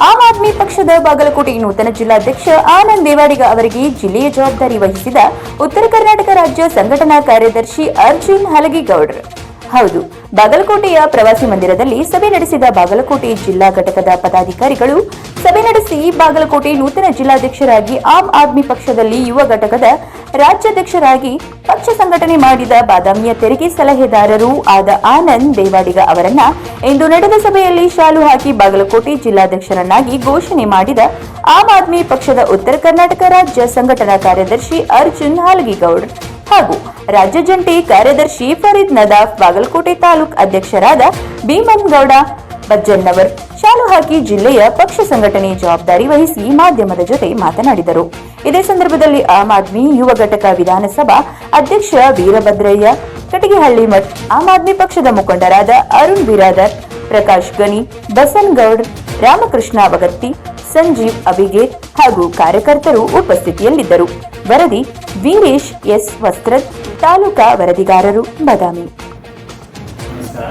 ಆಮ್ ಆದ್ಮಿ ಪಕ್ಷದ ಬಾಗಲಕೋಟೆ ನೂತನ ಜಿಲ್ಲಾಧ್ಯಕ್ಷ ಆನಂದ್ ದೇವಾಡಿಗ ಅವರಿಗೆ ಜಿಲ್ಲೆಯ ಜವಾಬ್ದಾರಿ ವಹಿಸಿದ ಉತ್ತರ ಕರ್ನಾಟಕ ರಾಜ್ಯ ಸಂಘಟನಾ ಕಾರ್ಯದರ್ಶಿ ಅರ್ಜುನ್ ಹಲಗಿಗೌಡ್ರು. ಹೌದು, ಬಾಗಲಕೋಟೆಯ ಪ್ರವಾಸಿ ಮಂದಿರದಲ್ಲಿ ಸಭೆ ನಡೆಸಿದ ಬಾಗಲಕೋಟೆ ಜಿಲ್ಲಾ ಘಟಕದ ಪದಾಧಿಕಾರಿಗಳು ಸಭೆ ನಡೆಸಿ ಬಾಗಲಕೋಟೆ ನೂತನ ಜಿಲ್ಲಾಧ್ಯಕ್ಷರಾಗಿ ಆಮ್ ಆದ್ಮಿ ಪಕ್ಷದಲ್ಲಿ ಯುವ ಘಟಕದ ರಾಜ್ಯಾಧ್ಯಕ್ಷರಾಗಿ ಪಕ್ಷ ಸಂಘಟನೆ ಮಾಡಿದ ಬಾದಾಮಿಯ ತೆರಿಗೆ ಸಲಹೆದಾರರೂ ಆದ ಆನಂದ್ ದೇವಾಡಿಗ ಅವರನ್ನ ಇಂದು ನಡೆದ ಸಭೆಯಲ್ಲಿ ಶಾಲು ಹಾಕಿ ಬಾಗಲಕೋಟೆ ಜಿಲ್ಲಾಧ್ಯಕ್ಷರನ್ನಾಗಿ ಘೋಷಣೆ ಮಾಡಿದ ಆಮ್ ಆದ್ಮಿ ಪಕ್ಷದ ಉತ್ತರ ಕರ್ನಾಟಕ ರಾಜ್ಯ ಸಂಘಟನಾ ಕಾರ್ಯದರ್ಶಿ ಅರ್ಜುನ್ ಹಲಗಿಗೌಡ್ ಹಾಗೂ ರಾಜ್ಯ ಜಂಟಿ ಕಾರ್ಯದರ್ಶಿ ಫರೀದ್ ನದಾಫ್, ಬಾಗಲಕೋಟೆ ತಾಲೂಕ್ ಅಧ್ಯಕ್ಷರಾದ ಭೀಮನ್ಗೌಡ ಬಜ್ಜನ್ನವರ್ ಶಾಲು ಹಾಕಿ ಜಿಲ್ಲೆಯ ಪಕ್ಷ ಸಂಘಟನೆ ಜವಾಬ್ದಾರಿ ವಹಿಸಿ ಮಾಧ್ಯಮದ ಜೊತೆ ಮಾತನಾಡಿದರು. ಇದೇ ಸಂದರ್ಭದಲ್ಲಿ ಆಮ್ ಆದ್ಮಿ ಯುವ ಘಟಕ ವಿಧಾನಸಭಾ ಅಧ್ಯಕ್ಷ ವೀರಭದ್ರಯ್ಯ ಕಟಗಿಹಳ್ಳಿ ಮಠ್, ಆಮ್ ಆದ್ಮಿ ಪಕ್ಷದ ಮುಖಂಡರಾದ ಅರುಣ್ ಬಿರಾದರ್, ಪ್ರಕಾಶ್ ಗನಿ, ಬಸನಗೌಡ್, ರಾಮಕೃಷ್ಣ ಅವಗತ್ತಿ, ಸಂಜೀವ್ ಅಬಿಗೇರ್ ಹಾಗೂ ಕಾರ್ಯಕರ್ತರು ಉಪಸ್ಥಿತಿಯಲ್ಲಿದ್ದರು. ವರದಿ ವೀರೇಶ್ ಎಸ್ ವಸ್ತ್ರದ್, ತಾಲೂಕಾ ವರದಿಗಾರರು, ಬಾದಾಮಿ. ನಮಸ್ಕಾರ,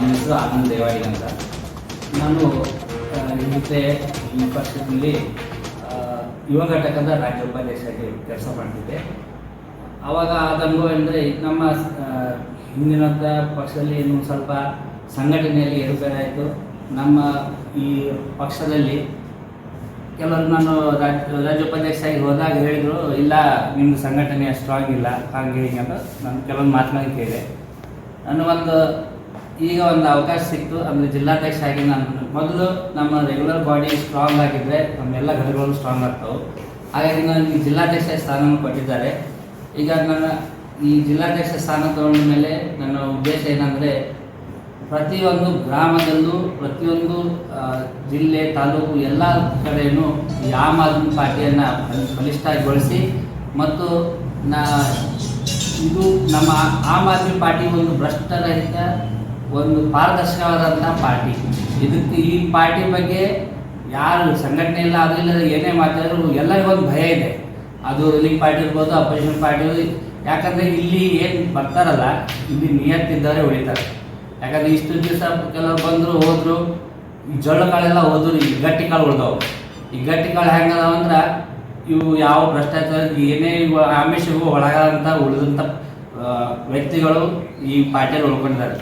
ನನ್ನ ಹೆಸರು ಆನಂದ್ ದೇವಾಡಿಗ ಅಂತ. ನಾನು ಹಿಂದೆ ಈ ಪಕ್ಷದಲ್ಲಿ ಯುವ ಘಟಕದ ರಾಜ್ಯ ಉಪಾಧ್ಯಕ್ಷರಾಗಿ ಕೆಲಸ ಮಾಡ್ತಿದ್ದೆ. ಆವಾಗ ಆದ ಅನುಭವ ಅಂದರೆ ನಮ್ಮ ಹಿಂದಿನಂಥ ಪಕ್ಷದಲ್ಲಿ ಇನ್ನೊಂದು ಸ್ವಲ್ಪ ಸಂಘಟನೆಯಲ್ಲಿ ಏರುಪೇರಾಯಿತು. ನಮ್ಮ ಈ ಪಕ್ಷದಲ್ಲಿ ಕೆಲವರು ನಾನು ರಾಜ್ಯ ಉಪಾಧ್ಯಕ್ಷರಾಗಿ ಹೋದಾಗ ಹೇಳಿದರು, ಇಲ್ಲ ನಿಮ್ಮದು ಸಂಘಟನೆ ಸ್ಟ್ರಾಂಗ್ ಇಲ್ಲ, ಹಾಗೆ ಹೀಗೆ ಅಂತ ನಾನು ಕೆಲವೊಂದು ಮಾತನಾಡಿ ಕೇಳಿದೆ. ಈಗ ಒಂದು ಅವಕಾಶ ಸಿಕ್ತು. ಅಂದರೆ ಜಿಲ್ಲಾಧ್ಯಕ್ಷ ಆಗಿ ನಾನು ಮೊದಲು ನಮ್ಮ ರೆಗ್ಯುಲರ್ ಬಾಡಿ ಸ್ಟ್ರಾಂಗ್ ಆಗಿದ್ದರೆ ನಮ್ಮೆಲ್ಲ ಘಟಕಗಳು ಸ್ಟ್ರಾಂಗ್ ಆಗ್ತವೆ. ಹಾಗಾಗಿ ನನಗೆ ಜಿಲ್ಲಾಧ್ಯಕ್ಷ ಸ್ಥಾನವನ್ನು ಕೊಟ್ಟಿದ್ದಾರೆ. ಈಗ ನನ್ನ ಈ ಜಿಲ್ಲಾಧ್ಯಕ್ಷ ಸ್ಥಾನ ತಗೊಂಡ ಮೇಲೆ ನನ್ನ ಉದ್ದೇಶ ಏನಂದರೆ, ಪ್ರತಿಯೊಂದು ಗ್ರಾಮದಲ್ಲೂ, ಪ್ರತಿಯೊಂದು ಜಿಲ್ಲೆ, ತಾಲೂಕು ಎಲ್ಲ ಕಡೆಯೂ ಈ ಆಮ್ ಆದ್ಮಿ ಪಾರ್ಟಿಯನ್ನು ಬಲಿಷ್ಠಗೊಳಿಸಿ ಮತ್ತು ಇದು ನಮ್ಮ ಆಮ್ ಆದ್ಮಿ ಪಾರ್ಟಿ ಒಂದು ಭ್ರಷ್ಟರಹಿತ, ಒಂದು ಪಾರದರ್ಶಕವಾದಂಥ ಪಾರ್ಟಿ. ಈ ಪಾರ್ಟಿ ಬಗ್ಗೆ ಯಾರು ಸಂಘಟನೆ ಇಲ್ಲ, ಅದು ಇಲ್ಲದೆ ಏನೇ ಮಾತಾಡಿದ್ರು ಎಲ್ಲರಿಗೂ ಒಂದು ಭಯ ಇದೆ. ಅದು ರೂಲಿಂಗ್ ಪಾರ್ಟಿ ಇರ್ಬೋದು, ಅಪೋಸಿಷನ್ ಪಾರ್ಟಿ ಇರ್ಬೋದು. ಯಾಕಂದರೆ ಇಲ್ಲಿ ಏನು ಬರ್ತಾರಲ್ಲ, ಇಲ್ಲಿ ನಿಯತ್ತಿದ್ದವರೇ ಉಳಿತಾರೆ. ಯಾಕಂದರೆ ಇಷ್ಟು ದಿವಸ ಕೆಲವರು ಬಂದರು ಹೋದರು, ಈ ಜೊಳ್ಳು ಕಾಳೆಲ್ಲ ಹೋದ್ರು, ಈ ಗಟ್ಟಿ ಕಾಳು ಉಳ್ದವು. ಈ ಗಟ್ಟಿ ಕಾಳು ಹೆಂಗದಾವ ಅಂದ್ರೆ, ಇವು ಯಾವ ಭ್ರಷ್ಟಾಚಾರ ಏನೇ ಆಮಿಷಗೂ ಒಳಗಾದಂಥ ಉಳಿದಂಥ ವ್ಯಕ್ತಿಗಳು ಈ ಪಾರ್ಟಿಯಲ್ಲಿ ಉಳ್ಕೊಂಡಿದ್ದಾರೆ.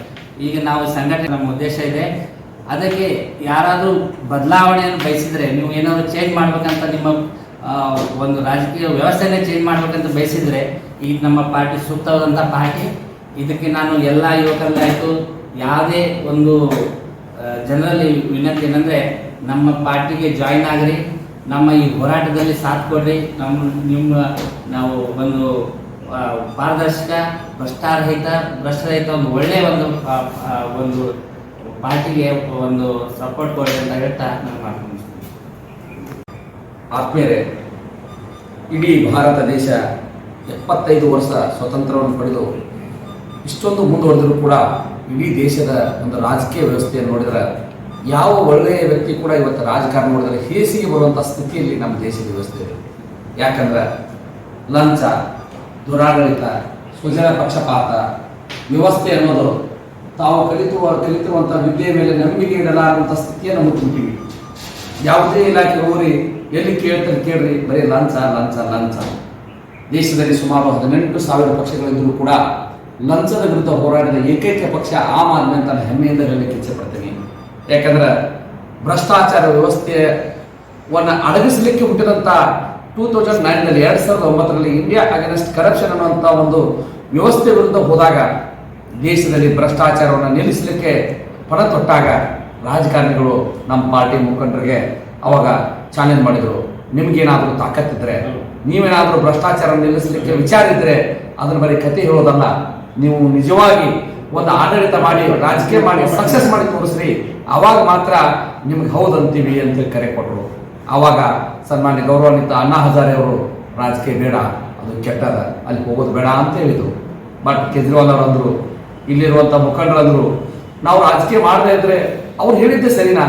ಈಗ ನಾವು ಸಂಘಟನೆ, ನಮ್ಮ ಉದ್ದೇಶ ಇದೆ, ಅದಕ್ಕೆ ಯಾರಾದರೂ ಬದಲಾವಣೆಯನ್ನು ಬಯಸಿದರೆ, ನೀವು ಏನಾದರೂ ಚೇಂಜ್ ಮಾಡ್ಬೇಕಂತ, ನಿಮ್ಮ ಒಂದು ರಾಜಕೀಯ ವ್ಯವಸ್ಥೆನೇ ಚೇಂಜ್ ಮಾಡ್ಬೇಕಂತ ಬಯಸಿದರೆ ಈ ನಮ್ಮ ಪಾರ್ಟಿ ಸೂಕ್ತವಾದಂಥ ಪಾರ್ಟಿ. ಇದಕ್ಕೆ ನಾನು ಎಲ್ಲ ಯುವಕರಲ್ಲಾಯಿತು, ಯಾವುದೇ ಒಂದು ಜನರಲ್ಲಿ ವಿನಂತಿ ಏನಂದರೆ, ನಮ್ಮ ಪಾರ್ಟಿಗೆ ಜಾಯಿನ್ ಆಗಿರಿ, ನಮ್ಮ ಈ ಹೋರಾಟದಲ್ಲಿ ಸಾಥ್ ಕೊಡ್ರಿ. ನಾವು ಒಂದು ಪಾರದರ್ಶಕ, ಭ್ರಷ್ಟರಹಿತ ಒಂದು ಒಳ್ಳೆಯ ಒಂದು ಪಾರ್ಟಿಗೆ ಒಂದು ಸಪೋರ್ಟ್ ಕೊಡ್ರಿ ಅಂತ ಹೇಳ್ತಾ ನಾನು ಮಾಡ್ತೀನಿ. ಆತ್ಮೀಯರೇ, ಇಡೀ ಭಾರತ ದೇಶ 75 ವರ್ಷ ಸ್ವತಂತ್ರವನ್ನು ಪಡೆದು ಇಷ್ಟೊಂದು ಮುಂದುವರೆದರೂ ಕೂಡ ಇಡೀ ದೇಶದ ಒಂದು ರಾಜಕೀಯ ವ್ಯವಸ್ಥೆಯನ್ನು ನೋಡಿದರೆ ಯಾವ ಒಳ್ಳೆಯ ವ್ಯಕ್ತಿ ಕೂಡ ಇವತ್ತು ರಾಜಕಾರಣ ನೋಡಿದರೆ ಹೇಸಿಗೆ ಬರುವಂಥ ಸ್ಥಿತಿಯಲ್ಲಿ ನಮ್ಮ ದೇಶದ ವ್ಯವಸ್ಥೆ ಇದೆ. ಯಾಕಂದ್ರೆ ಲಂಚ, ದುರಾಡಳಿತ, ಸ್ವಜನ ಪಕ್ಷಪಾತ ವ್ಯವಸ್ಥೆ ಅನ್ನೋದು ತಾವು ಕಲಿತಿರುವಂಥ ವಿದ್ಯೆಯ ಮೇಲೆ ನಂಬಿಕೆ ಇಡಲಾರಂಥ ಸ್ಥಿತಿಯನ್ನು ಮುಟ್ಟಿಬಿಟ್ಟಿವಿ. ಯಾವುದೇ ಇಲಾಖೆ ಹೋಗ್ರಿ, ಎಲ್ಲಿ ಕೇಳ್ತಾರೆ ಕೇಳ್ರಿ, ಬರೀ ಲಂಚ ಲಂಚ ಲಂಚ. ದೇಶದಲ್ಲಿ ಸುಮಾರು 18,000 ಪಕ್ಷಗಳಿದ್ದರೂ ಕೂಡ ಲಂಚದ ವಿರುದ್ಧ ಹೋರಾಡಿದ ಏಕೈಕ ಪಕ್ಷ ಆಮ್ ಆದ್ಮಿ ಅಂತ ನಾನು ಹೆಮ್ಮೆಯಿಂದ ಹೇಳಲಿಕ್ಕೆ ಇಚ್ಛೆ ಪಡ್ತೀನಿ. ಯಾಕಂದ್ರೆ ಭ್ರಷ್ಟಾಚಾರ ವ್ಯವಸ್ಥೆಯನ್ನು ಅಡಗಿಸಲಿಕ್ಕೆ ಹುಟ್ಟಿದಂಥ 2009ರಲ್ಲಿ 2009ರಲ್ಲಿ ಇಂಡಿಯಾ ಅಗೇನ್ಸ್ಟ್ ಕರಪ್ಷನ್ ಅನ್ನುವಂಥ ಒಂದು ವ್ಯವಸ್ಥೆ ವಿರುದ್ಧ ಹೋದಾಗ, ದೇಶದಲ್ಲಿ ಭ್ರಷ್ಟಾಚಾರವನ್ನು ನಿಲ್ಲಿಸಲಿಕ್ಕೆ ಪಣ ತೊಟ್ಟಾಗ ರಾಜಕಾರಣಿಗಳು ನಮ್ಮ ಪಾರ್ಟಿ ಮುಖಂಡರಿಗೆ ಅವಾಗ ಚಾಲೆಂಜ್ ಮಾಡಿದರು, ನಿಮ್ಗೇನಾದರೂ ತಾಕತ್ತಿದ್ರೆ, ನೀವೇನಾದರೂ ಭ್ರಷ್ಟಾಚಾರ ನಿಲ್ಲಿಸಲಿಕ್ಕೆ ವಿಚಾರ ಇದ್ದರೆ ಅದನ್ನ ಬರೀ ಕತೆ ಹೇಳೋದಲ್ಲ, ನೀವು ನಿಜವಾಗಿ ಒಂದು ಆಡಳಿತ ಮಾಡಿ, ರಾಜಕೀಯ ಮಾಡಿ, ಸಕ್ಸಸ್ ಮಾಡಿ ತೋರಿಸ್ರಿ, ಆವಾಗ ಮಾತ್ರ ನಿಮ್ಗೆ ಹೌದಂತೀವಿ ಅಂತ ಕರೆ ಕೊಟ್ಟರು. ಆವಾಗ ಸನ್ಮಾನ್ಯ ಗೌರವಾನ್ವಿತ ಅಣ್ಣಾ ಹಜಾರೆ ಅವರು ರಾಜಕೀಯ ಬೇಡ, ಅದು ಕೆಟ್ಟದ, ಅಲ್ಲಿ ಹೋಗೋದು ಬೇಡ ಅಂತ ಹೇಳಿದರು. ಬಟ್ ಕೇಜ್ರಿವಾಲ್ ಅವರು ಅಂದರು, ಇಲ್ಲಿರುವಂಥ ಮುಖಂಡರಂದರು, ನಾವು ರಾಜಕೀಯ ಮಾಡದೇ ಇದ್ರೆ ಅವ್ರು ಹೇಳಿದ್ದೆ ಸರಿನಾ,